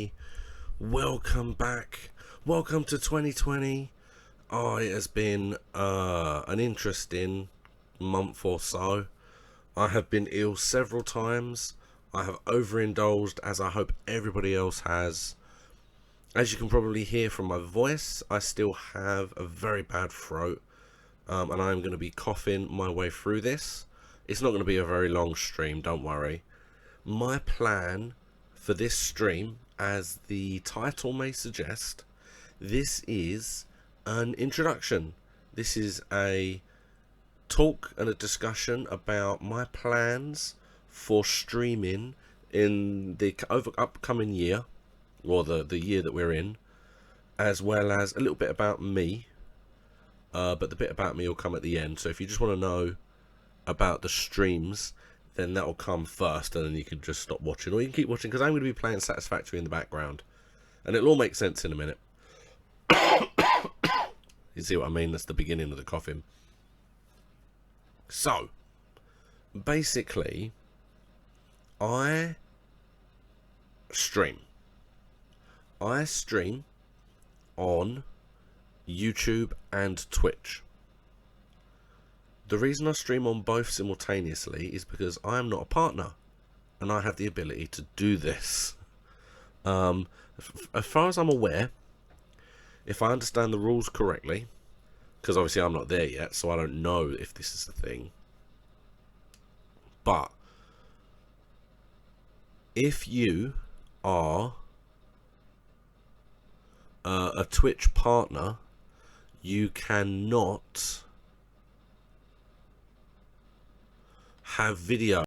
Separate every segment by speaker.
Speaker 1: everybody. Welcome back. Welcome to 2020. Oh, it has been an interesting month or so. I have been ill several times. I have overindulged, as I hope everybody else has. As you can probably hear from my voice, I still have a very bad throat, and I'm going to be coughing my way through this. It's not going to be a very long stream, don't worry. My plan for this stream, as the title may suggest, this is an introduction. This is a talk and a discussion about my plans for streaming in the upcoming year, or the year that we're in, as well as a little bit about me, but the bit about me will come at the end. So if you just want to know about the streams, then that'll come first, and then you can just stop watching, or you can keep watching, because I'm going to be playing Satisfactory in the background, and it'll all make sense in a minute. You see what I mean? That's the beginning of the coughing. So basically, I stream on YouTube and Twitch. The reason I stream on both simultaneously is because I am not a partner, and I have the ability to do this. As far as I'm aware, if I understand the rules correctly, because obviously I'm not there yet, so I don't know if this is a thing, but if you are a Twitch partner, you cannot have video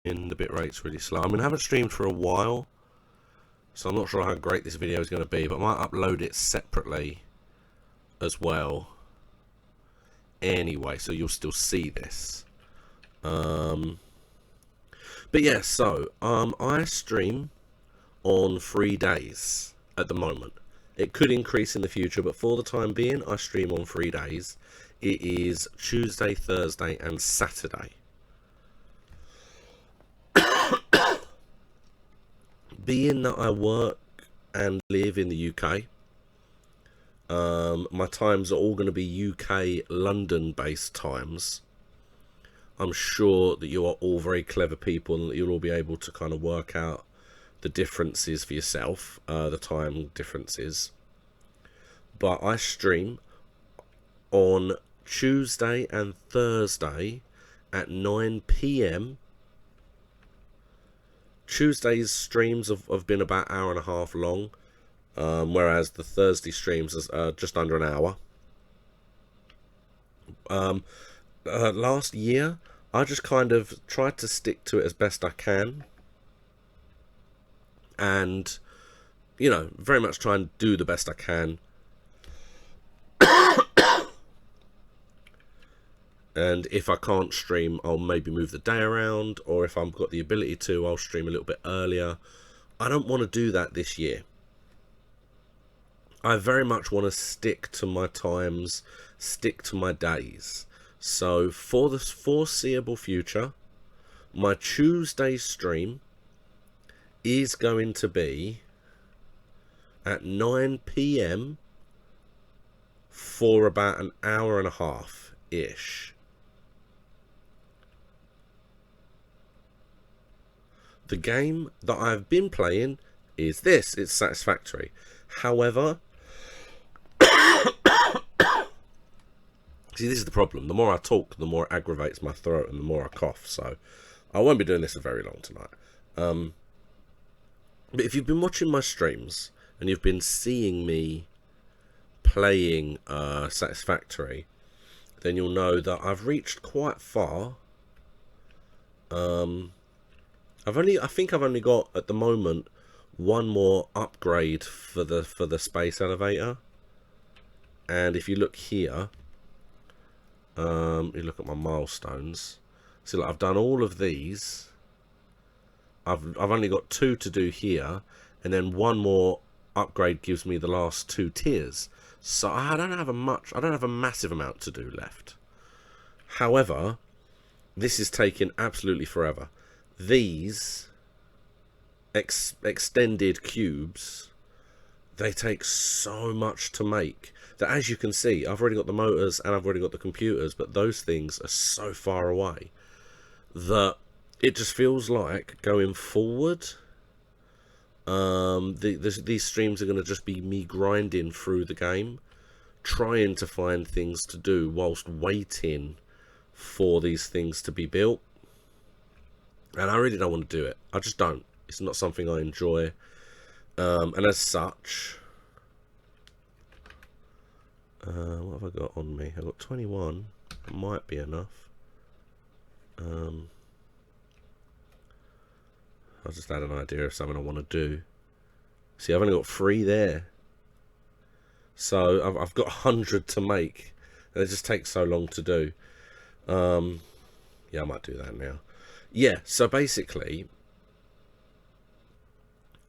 Speaker 1: in the bit rate's really slow. I mean, I haven't streamed for a while, so I'm not sure how great this video is going to be, but I might upload it separately as well anyway, so you'll still see this. But yeah, so I stream on 3 days at the moment. It could increase in the future, but for the time being, I stream on 3 days. It is Tuesday, Thursday, and Saturday. Being that I work and live in the UK, my times are all going to be UK London based times. I'm sure that you are all very clever people, and that you'll all be able to kind of work out the differences for yourself, the time differences. But I stream on Tuesday and Thursday at 9 PM. Tuesday's streams have been about an hour and a half long, whereas the Thursday streams is just under an hour. Last year, I just kind of tried to stick to it as best I can, and, you know, very much try and do the best I can. And if I can't stream, I'll maybe move the day around, or if I've got the ability to, I'll stream a little bit earlier. I don't want to do that this year. I very much want to stick to my times, stick to my days. So for the foreseeable future, my Tuesday stream is going to be at 9 PM for about an hour and a half-ish. The game that I've been playing is this. It's Satisfactory. However, see, this is the problem. The more I talk, the more it aggravates my throat, and the more I cough. So I won't be doing this for very long tonight. But if you've been watching my streams and you've been seeing me playing Satisfactory, then you'll know that I've reached quite far. I think I've only got at the moment one more upgrade for the space elevator. And if you look here, you look at my milestones, So like, I've done all of these. I've only got 2 to do here, and then 1 more upgrade gives me the last 2 tiers. So I don't have a massive amount to do left. However, this is taking absolutely forever. These extended cubes, they take so much to make that, as you can see, I've already got the motors and I've already got the computers, but those things are so far away that it just feels like going forward, these streams are going to just be me grinding through the game, trying to find things to do whilst waiting for these things to be built. And I really don't want to do it. I just don't. It's not something I enjoy. And as such, what have I got on me? I've got 21. That might be enough. I'll just had an idea of something I want to do. See, I've only got 3 there. So I've got 100 to make. And it just takes so long to do. Yeah, I might do that now. Yeah, so basically,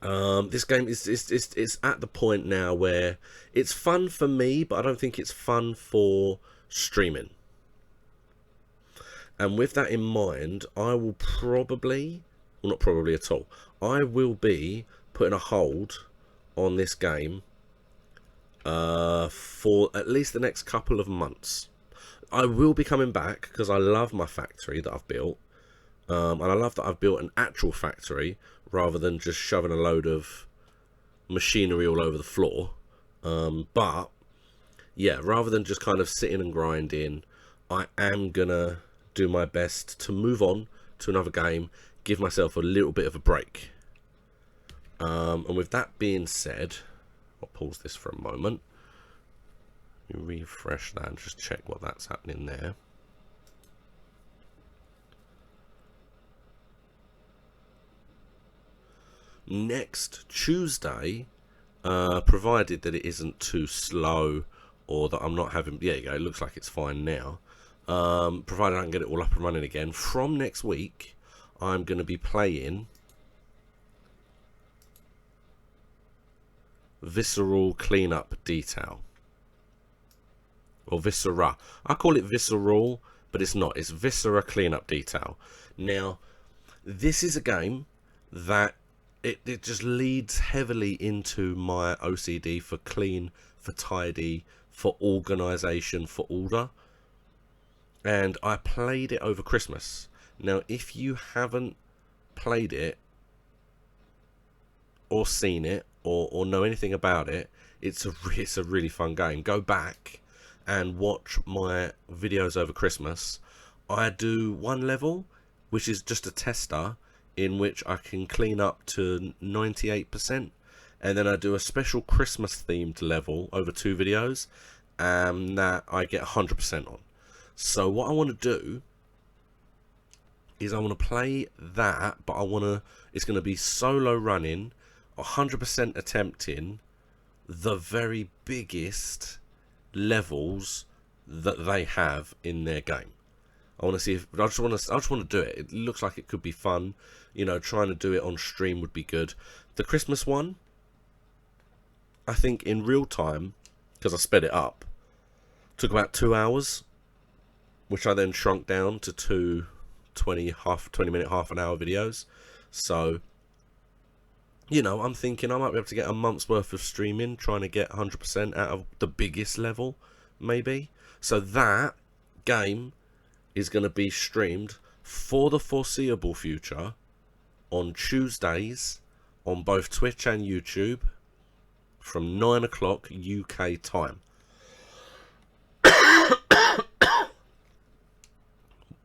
Speaker 1: this game is at the point now where it's fun for me, but I don't think it's fun for streaming. And with that in mind, I will probably, well, not probably at all, I will be putting a hold on this game for at least the next couple of months. I will be coming back because I love my factory that I've built. And I love that I've built an actual factory rather than just shoving a load of machinery all over the floor. But yeah, rather than just kind of sitting and grinding, I am gonna do my best to move on to another game, give myself a little bit of a break. And with that being said, I'll pause this for a moment. Refresh that and just check what that's happening there. Next Tuesday, provided that it isn't too slow or that I'm not having, yeah, you go, it looks like it's fine now, provided I can get it all up and running again, from next week I'm going to be playing Visceral Cleanup Detail, or Viscera. I call it Visceral, but it's not, it's Viscera Cleanup Detail. Now this is a game that it just leads heavily into my OCD for clean, for tidy, for organisation, for order. And I played it over Christmas. Now, if you haven't played it, or seen it, or know anything about it, it's a really fun game. Go back and watch my videos over Christmas. I do one level, which is just a tester, in which I can clean up to 98%, and then I do a special Christmas themed level over 2 videos that I get 100% on. So what I want to do is I want to play that, but it's going to be solo running, 100% attempting the very biggest levels that they have in their game. I want to see if I just want to do it. It looks like it could be fun. You know, trying to do it on stream would be good. The Christmas one, I think in real time, because I sped it up, took about 2 hours, which I then shrunk down to 2 20 minute, half an hour videos. So, you know, I'm thinking I might be able to get a month's worth of streaming, trying to get 100% out of the biggest level, maybe. So that game is going to be streamed for the foreseeable future on Tuesdays on both Twitch and YouTube from 9 o'clock UK time.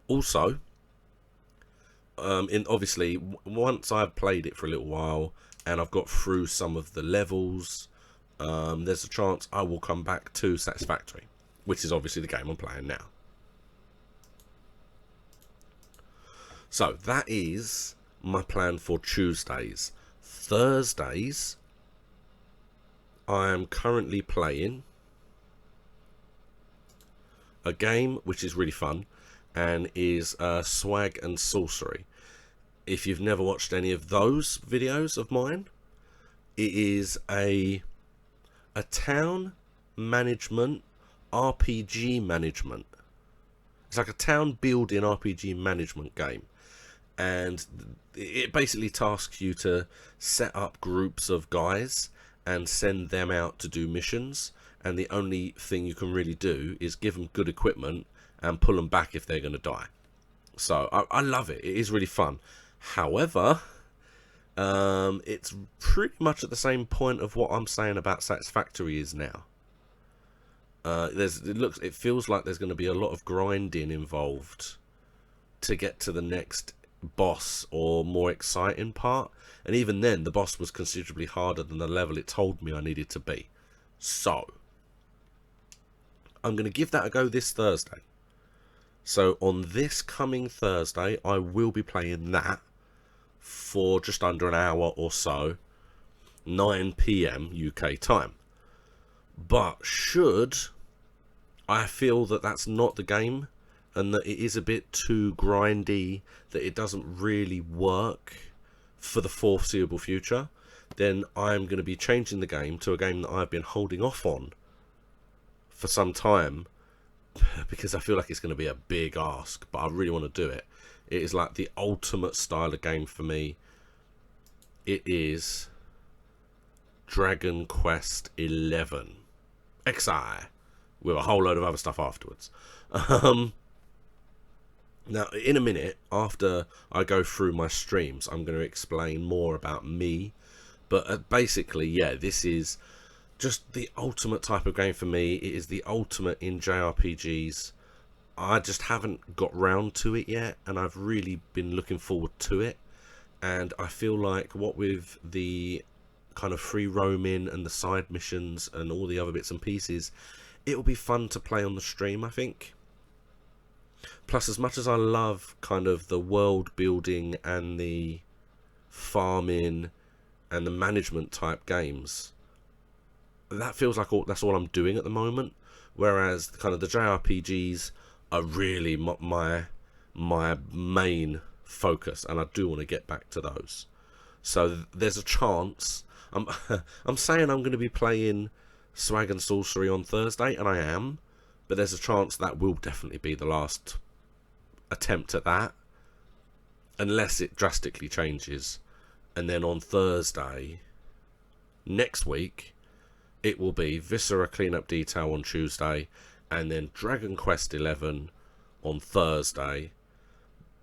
Speaker 1: Also, obviously, once I've played it for a little while and I've got through some of the levels, there's a chance I will come back to Satisfactory, which is obviously the game I'm playing now. So that is my plan for Tuesdays. Thursdays, I am currently playing a game which is really fun, and is swag and sorcery. If you've never watched any of those videos of mine, it is a town management RPG management. It's like a town building RPG management game, and it basically tasks you to set up groups of guys and send them out to do missions, and the only thing you can really do is give them good equipment and pull them back if they're going to die. So I love it. It is really fun. However, it's pretty much at the same point of what I'm saying about Satisfactory is now. It feels like there's going to be a lot of grinding involved to get to the next boss or more exciting part, and even then the boss was considerably harder than the level it told me I needed to be. So I'm going to give that a go this Thursday. So on this coming Thursday I will be playing that for just under an hour or so, 9 PM UK time. But should I feel that that's not the game, and that it is a bit too grindy, that it doesn't really work for the foreseeable future, then I'm going to be changing the game to a game that I've been holding off on for some time, because I feel like it's going to be a big ask, but I really want to do it. It is like the ultimate style of game for me. It is Dragon Quest 11 XI, with a whole load of other stuff afterwards. Now, in a minute, after I go through my streams, I'm going to explain more about me. But basically, yeah, this is just the ultimate type of game for me. It is the ultimate in JRPGs. I just haven't got round to it yet, and I've really been looking forward to it. And I feel like what with the kind of free roaming and the side missions and all the other bits and pieces, it'll be fun to play on the stream, I think. Plus, as much as I love kind of the world building and the farming and the management type games, that feels like that's all I'm doing at the moment. Whereas kind of the JRPGs are really my main focus, and I do want to get back to those. So there's a chance. I'm saying I'm going to be playing Swag and Sorcery on Thursday, and I am, but there's a chance that will definitely be the last attempt at that, unless it drastically changes. And then on Thursday next week, it will be Viscera Cleanup Detail on Tuesday, and then Dragon Quest 11 on Thursday.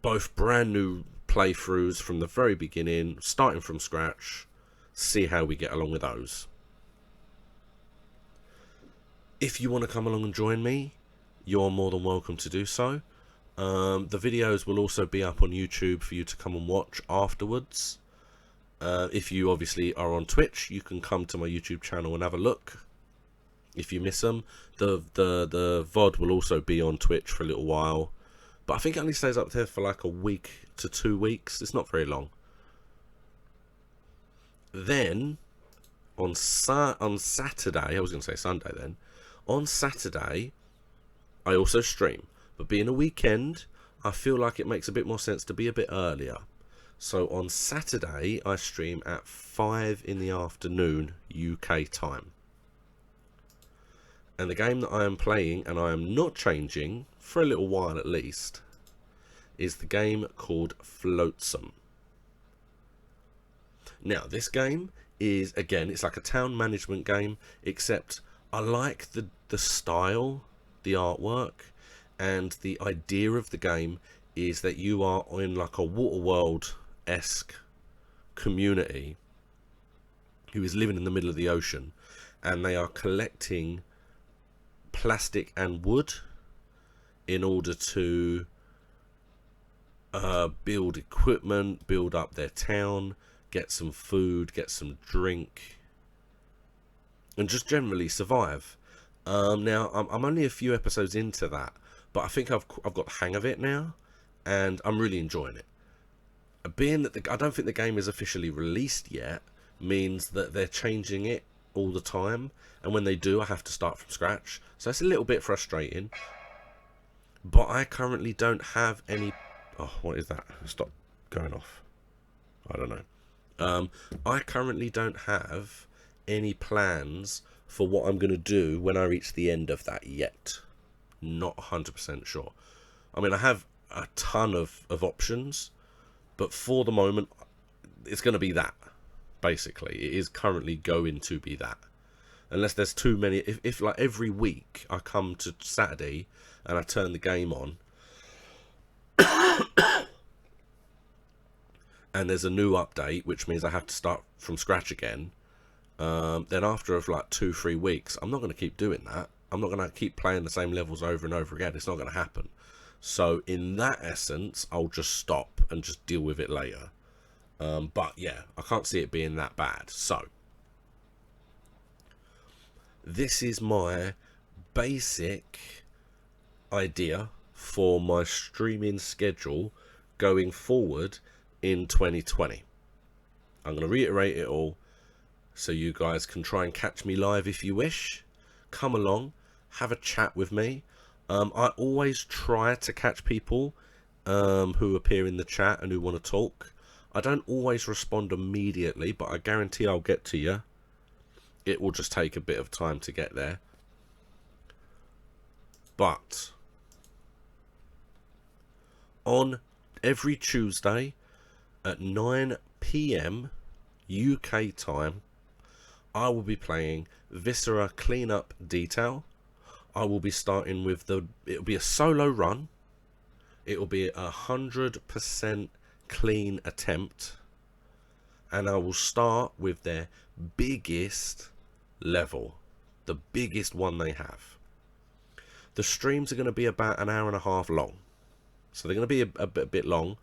Speaker 1: Both brand new playthroughs from the very beginning, starting from scratch. See how we get along with those. If you want to come along and join me, you're more than welcome to do so. The videos will also be up on YouTube for you to come and watch afterwards. If you obviously are on Twitch, you can come to my YouTube channel and have a look if you miss them. The VOD will also be on Twitch for a little while, but I think it only stays up there for like a week to 2 weeks. It's not very long. Then on Saturday, I was going to say Sunday then. On Saturday, I also stream, but being a weekend, I feel like it makes a bit more sense to be a bit earlier. So on Saturday, I stream at 5 in the afternoon UK time. And the game that I am playing, and I am not changing for a little while at least, is the game called Flotsam. Now, this game is, again, it's like a town management game, except I like the style, the artwork, and the idea of the game is that you are in like a Waterworld-esque community who is living in the middle of the ocean, and they are collecting plastic and wood in order to build equipment, build up their town, get some food, get some drink, and just generally survive. Now I'm only a few episodes into that, but I think I've got the hang of it now, and I'm really enjoying it. Being that I don't think the game is officially released yet, means that they're changing it all the time, and when they do, I have to start from scratch. So it's a little bit frustrating, But I currently don't have any... Oh, what is that? Stop going off. I don't know. I currently don't have any plans for what I'm going to do when I reach the end of that yet. Not 100% sure. I mean, I have a ton of options, but for the moment, it's going to be that. Basically, it is currently going to be that. Unless there's too many. If like every week I come to Saturday and I turn the game on and there's a new update, which means I have to start from scratch again, then after of like 2-3 weeks, I'm not going to keep doing that. I'm not going to keep playing the same levels over and over again. It's not going to happen. So in that essence, I'll just stop and just deal with it later. But yeah, I can't see it being that bad. So this is my basic idea for my streaming schedule going forward in 2020. I'm going to reiterate it all so you guys can try and catch me live if you wish. Come along, have a chat with me. I always try to catch people who appear in the chat and who want to talk. I don't always respond immediately, but I guarantee I'll get to you. It will just take a bit of time to get there. But on every Tuesday at 9 PM UK time, I will be playing Viscera Cleanup Detail. I will be starting with it'll be a solo run. It'll be 100% clean attempt. And I will start with their biggest level. The biggest one they have. The streams are going to be about an hour and a half long. So they're going to be a bit long.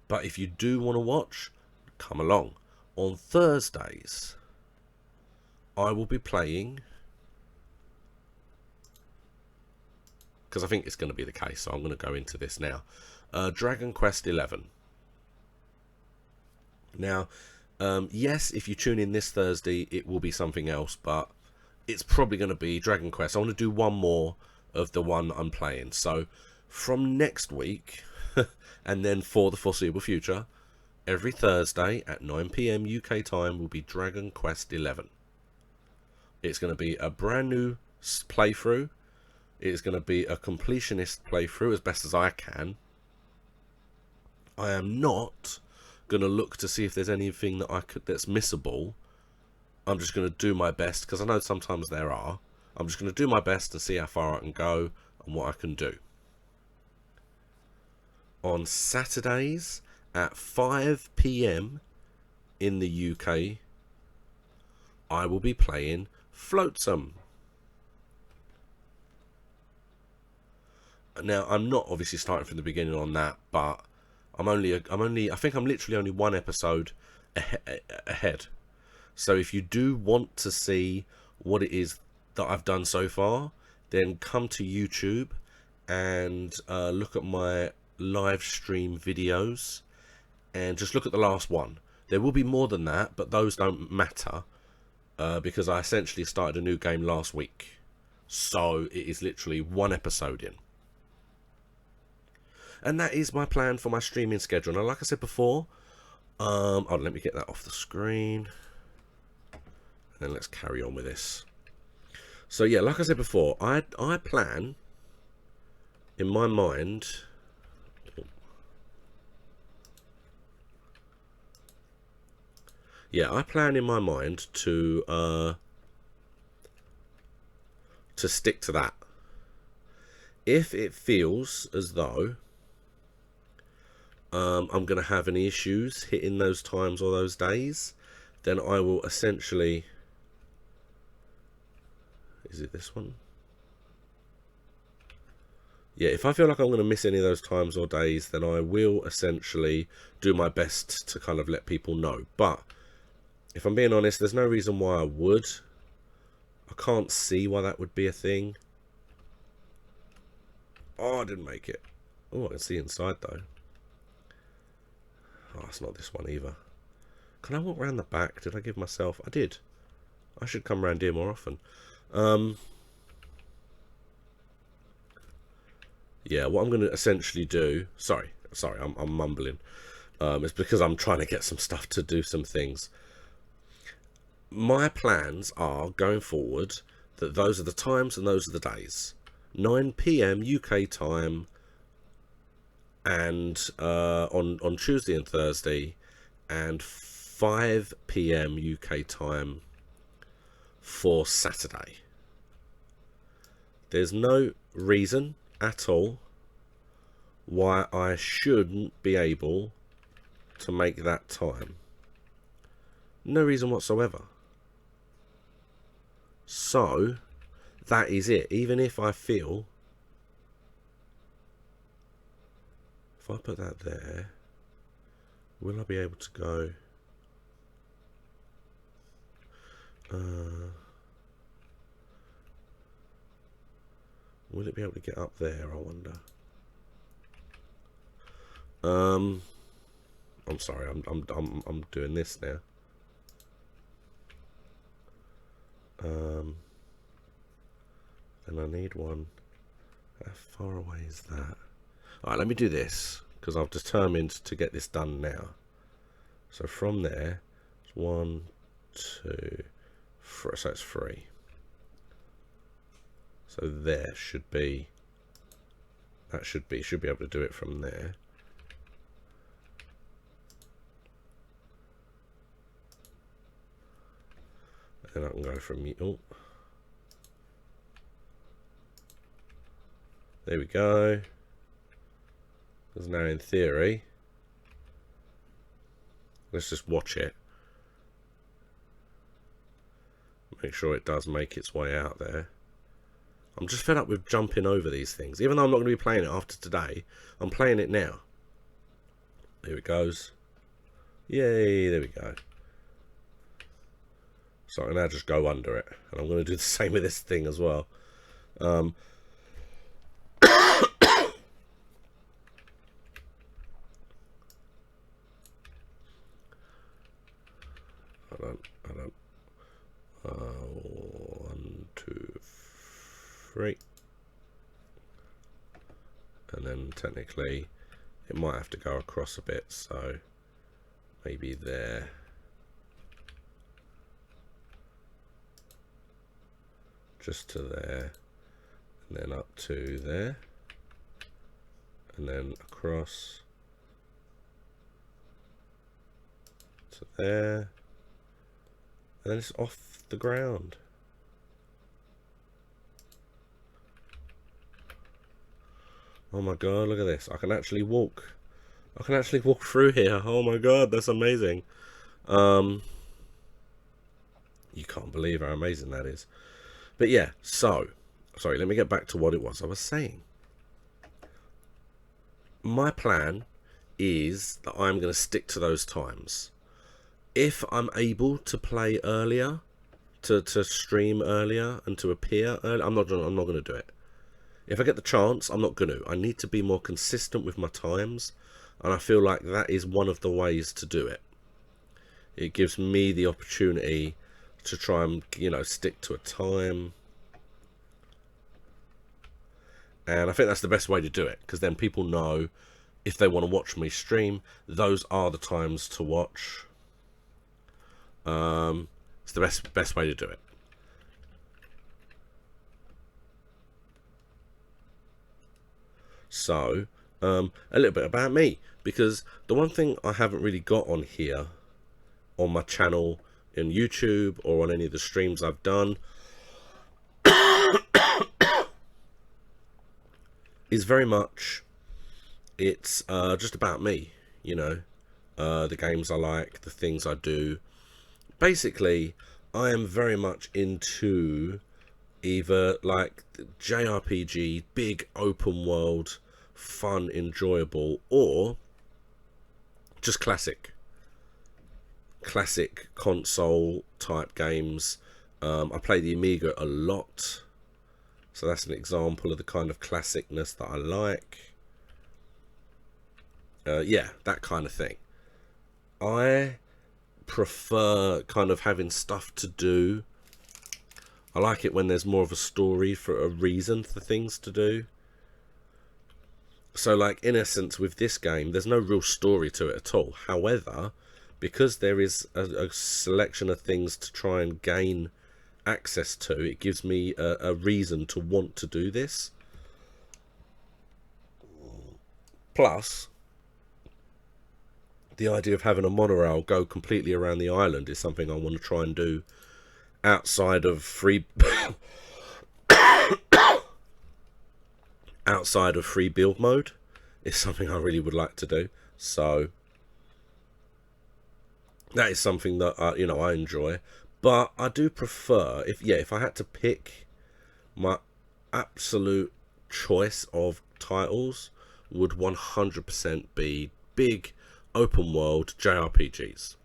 Speaker 1: But if you do want to watch, come along. On Thursdays, I will be playing, because I think it's going to be the case, so I'm going to go into this now. Dragon Quest XI. Now, yes, if you tune in this Thursday, it will be something else, but it's probably going to be Dragon Quest. I want to do one more of the one I'm playing. So from next week, and then for the foreseeable future, every Thursday at 9 PM UK time will be Dragon Quest XI. It's going to be a brand new playthrough. It's going to be a completionist playthrough as best as I can. I am not going to look to see if there's anything that that's missable. I'm just going to do my best, because I know sometimes there are. I'm just going to do my best to see how far I can go and what I can do. On Saturdays at 5 PM in the UK, I will be playing Flotsam. Now, I'm not obviously starting from the beginning on that, but I think I'm literally only one episode ahead. So if you do want to see what it is that I've done so far, then come to YouTube and look at my live stream videos and just look at the last one. There will be more than that, but those don't matter because I essentially started a new game last week. So it is literally one episode in. And that is my plan for my streaming schedule. Now, like I said before, let me get that off the screen. And then let's carry on with this. So yeah, like I said before, I plan in my mind. Yeah, I plan in my mind to stick to that. If it feels as though I'm going to have any issues hitting those times or those days, then I will essentially... Is it this one? Yeah, if I feel like I'm going to miss any of those times or days, then I will essentially do my best to kind of let people know. But if I'm being honest, there's no reason why I would. I can't see why that would be a thing. Oh, I didn't make it. Oh, I can see inside though. Oh, it's not this one either. Can I walk around the back? Did I give myself... I did. I should come around here more often. yeah, what I'm going to essentially do, sorry, I'm mumbling. It's because I'm trying to get some stuff to do some things. My plans are going forward that those are the times and those are the days. 9 p.m. UK time, and on Tuesday and Thursday, and 5 p.m. UK time for Saturday. There's no reason at all why I shouldn't be able to make that time. No reason whatsoever. So that is it. Even if I feel, if I put that there, will I be able to go? Will it be able to get up there, I wonder? I'm sorry, I'm doing this now. And I need one. How far away is that? Alright, let me do this, because I've determined to get this done now. So from there, it's 1, 2, 3, so it's 3. So there should be, that should be able to do it from there. And I can go from, oh, there we go. Because now in theory, let's just watch it. Make sure it does make its way out there. I'm just fed up with jumping over these things. Even though I'm not going to be playing it after today, I'm playing it now. There it goes. Yay, there we go. So I can now just go under it. And I'm going to do the same with this thing as well. I don't. 1, 2, 3. And then technically it might have to go across a bit, so maybe there. Just to there, and then up to there, and then across to there, and then it's off the ground. Oh my god, look at this. I can actually walk. I can actually walk through here. Oh my god, that's amazing. You can't believe how amazing that is. But yeah, so, sorry, let me get back to what it was I was saying. My plan is that I'm going to stick to those times. If I'm able to play earlier, to stream earlier and to appear earlier, I'm not going to do it. If I get the chance, I'm not going to. I need to be more consistent with my times, and I feel like that is one of the ways to do it. It gives me the opportunity to try and, you know, stick to a time. And I think that's the best way to do it, because then people know if they want to watch me stream, those are the times to watch. It's the best way to do it. So, a little bit about me, because the one thing I haven't really got on here, on my channel, in YouTube, or on any of the streams I've done, is very much, it's just about me, you know, the games I like, the things I do. Basically, I am very much into either like JRPG, big open world, fun, enjoyable, or just classic console type games. I play the Amiga a lot, so that's an example of the kind of classicness that I like. Yeah, that kind of thing. I prefer kind of having stuff to do. I like it when there's more of a story, for a reason for things to do. So, like, in essence, with this game, there's no real story to it at all. However, because there is a selection of things to try and gain access to, it gives me a reason to want to do this. Plus, the idea of having a monorail go completely around the island is something I want to try and do outside of free outside of free build mode. It's something I really would like to do. So that is something that I enjoy. But I do prefer, if I had to pick, my absolute choice of titles would 100% be big open world JRPGs,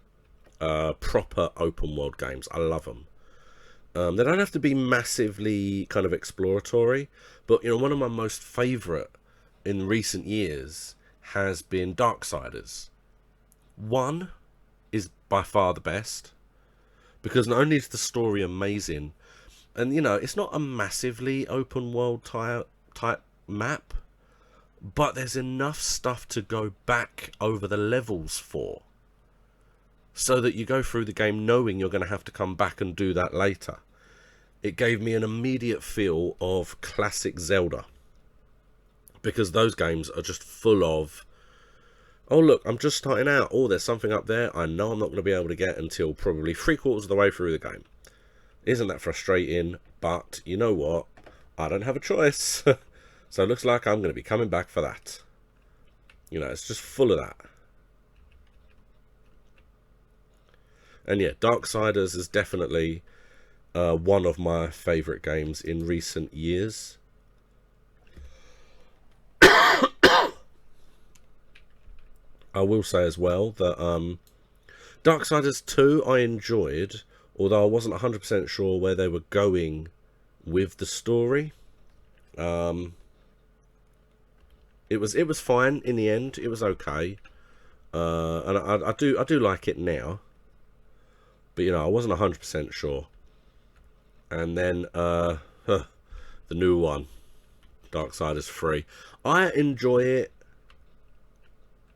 Speaker 1: proper open world games. I love them. They don't have to be massively kind of exploratory, but one of my most favourite in recent years has been Darksiders. 1 is by far the best, because not only is the story amazing, and it's not a massively open world type map, but there's enough stuff to go back over the levels for, so that you go through the game knowing you're going to have to come back and do that later. It gave me an immediate feel of classic Zelda, because those games are just full of, oh look, I'm just starting out, oh there's something up there I know I'm not going to be able to get until probably 3/4 of the way through the game. Isn't that frustrating? But you know what, I don't have a choice. So it looks like I'm going to be coming back for that. It's just full of that. And yeah, Darksiders is definitely one of my favourite games in recent years. I will say as well that Darksiders 2 I enjoyed, although I wasn't 100% sure where they were going with the story. It was fine in the end. It was okay, and I do like it now. But I wasn't 100% sure. And then the new one, Darksiders 3. I enjoy it.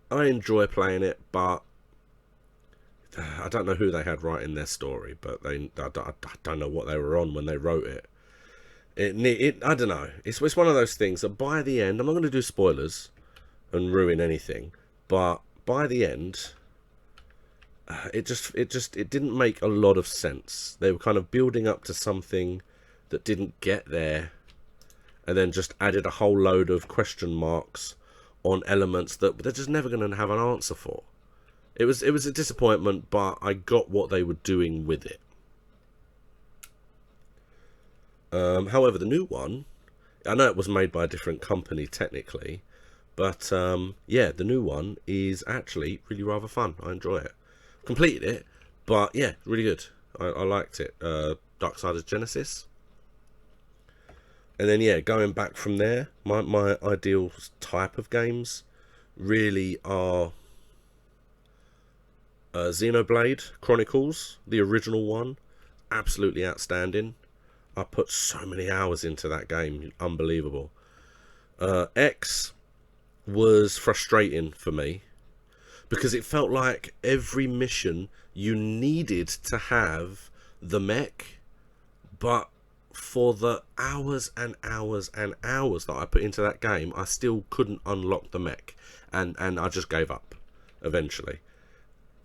Speaker 1: I enjoy playing it, but I don't know who they had writing their story. But I don't know what they were on when they wrote it. I don't know. It's one of those things that by the end, I'm not going to do spoilers and ruin anything, but by the end, it didn't make a lot of sense. They were kind of building up to something that didn't get there, and then just added a whole load of question marks on elements that they're just never going to have an answer for. It was a disappointment, but I got what they were doing with it. However, the new one, I know it was made by a different company technically, but yeah, the new one is actually really rather fun. I enjoy it. Completed it, but yeah, really good. I liked it. Darksiders Genesis. And then yeah, going back from there, my ideal type of games really are Xenoblade Chronicles, the original one. Absolutely outstanding. I put so many hours into that game. Unbelievable. X was frustrating for me, because it felt like every mission you needed to have the mech, but for the hours and hours and hours that I put into that game, I still couldn't unlock the mech, and I just gave up eventually.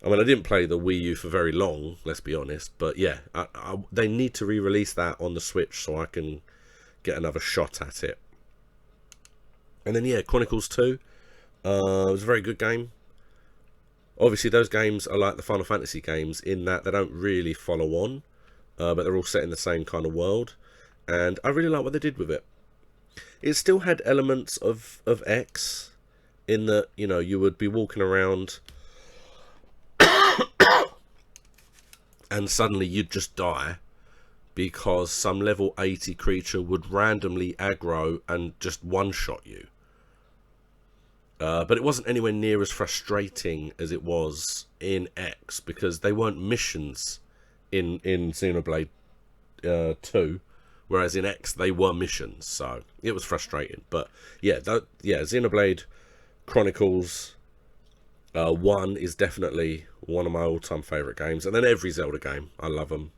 Speaker 1: I mean, I didn't play the Wii U for very long, let's be honest, but yeah, they need to re-release that on the Switch so I can get another shot at it. And then yeah, Chronicles 2, it was a very good game. Obviously those games are like the Final Fantasy games in that they don't really follow on, but they're all set in the same kind of world, and I really like what they did with it. It still had elements of X, in that, you would be walking around and suddenly you'd just die because some level 80 creature would randomly aggro and just one-shot you. But it wasn't anywhere near as frustrating as it was in X, because they weren't missions in Xenoblade 2, whereas in X they were missions, so it was frustrating. But yeah, Xenoblade Chronicles 1 is definitely one of my all-time favourite games, and then every Zelda game, I love them.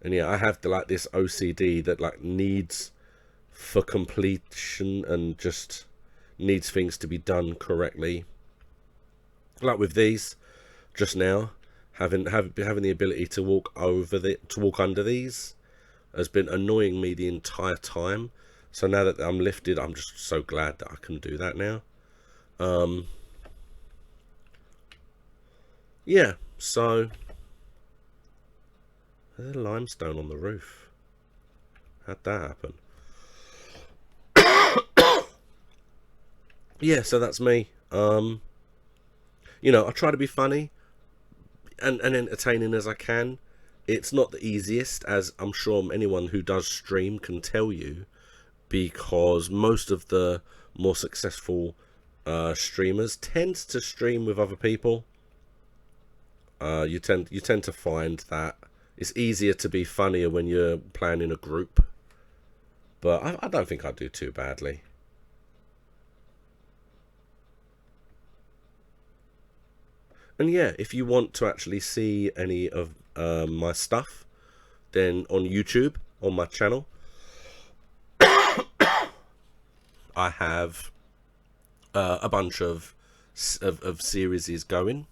Speaker 1: And yeah, I have this OCD that like needs for completion and just needs things to be done correctly. Like with these, just now, having the ability to walk under these has been annoying me the entire time. So now that I'm lifted, I'm just so glad that I can do that now. Yeah, so there's limestone on the roof. How'd that happen? Yeah, so that's me. You know, I try to be funny and entertaining as I can. It's not the easiest, as I'm sure anyone who does stream can tell you, because most of the more successful streamers tend to stream with other people. You tend to find that it's easier to be funnier when you're playing in a group, but I don't think I do too badly. And yeah, if you want to actually see any of my stuff, then on YouTube, on my channel, I have a bunch of series going.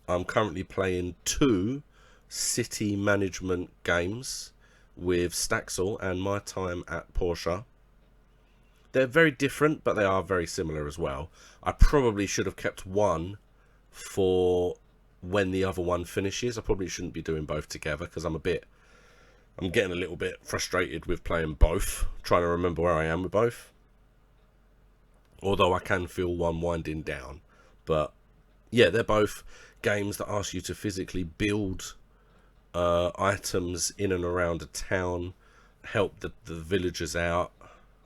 Speaker 1: I'm currently playing 2 city management games with Staxel and My Time at Porsche. They're very different, but they are very similar as well. I probably should have kept one for when the other one finishes. I probably shouldn't be doing both together, because I'm getting a little bit frustrated with playing both, trying to remember where I am with both. Although I can feel one winding down. But yeah, they're both games that ask you to physically build items in and around a town, help the villagers out,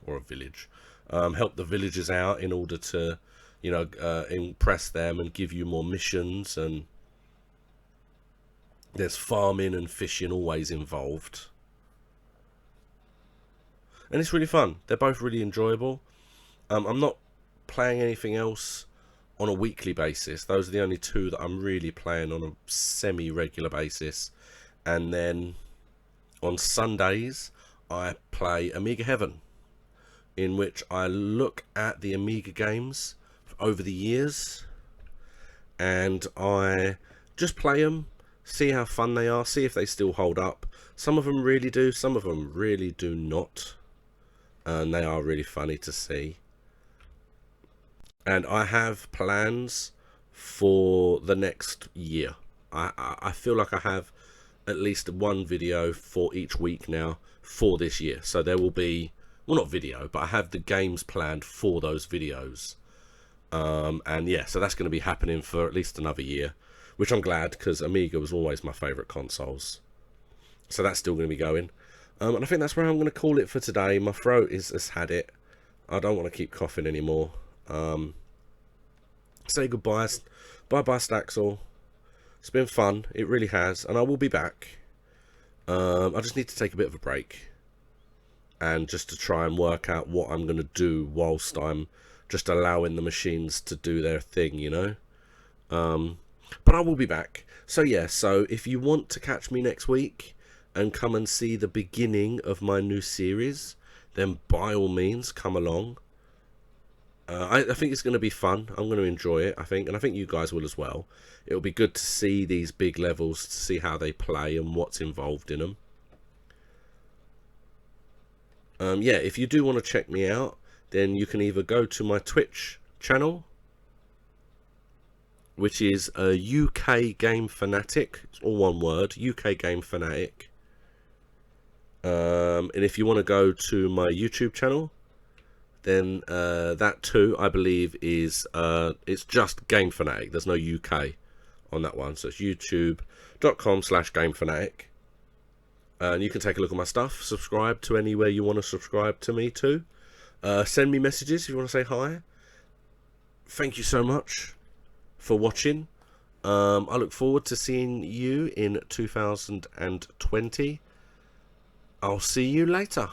Speaker 1: or a village, help the villagers out in order to, you know, impress them and give you more missions. And there's farming and fishing always involved, and it's really fun. They're both really enjoyable. I'm not playing anything else on a weekly basis. Those are the only 2 that I'm really playing on a semi-regular basis. And then on Sundays I play Amiga Heaven, in which I look at the Amiga games over the years and I just play them, see how fun they are, see if they still hold up. Some of them really do, some of them really do not, and they are really funny to see. And I have plans for the next year. I feel like I have at least one video for each week now for this year. So there will be, well, not video, but I have the games planned for those videos. And yeah, so that's going to be happening for at least another year, which I'm glad, because Amiga was always my favourite consoles. So that's still going to be going. And I think that's where I'm going to call it for today. My throat has had it. I don't want to keep coughing anymore. Say goodbye. Bye-bye, Staxel. It's been fun. It really has. And I will be back. I just need to take a bit of a break. And just to try and work out what I'm going to do whilst I'm just allowing the machines to do their thing, you know. But I will be back. So yeah, so if you want to catch me next week and come and see the beginning of my new series, then by all means come along. I think it's going to be fun. I'm going to enjoy it, I think, and I think you guys will as well. It'll be good to see these big levels, to see how they play and what's involved in them. Yeah, if you do want to check me out, then you can either go to my Twitch channel, which is a UK Game Fanatic. It's all one word, UK Game Fanatic. And if you want to go to my YouTube channel, then that too, I believe, is it's just Game Fanatic. There's no UK on that one, so it's youtube.com/GameFanatic. And you can take a look at my stuff. Subscribe to anywhere you want to subscribe to me to. Send me messages if you want to say hi. Thank you so much for watching. I look forward to seeing you in 2020. I'll see you later.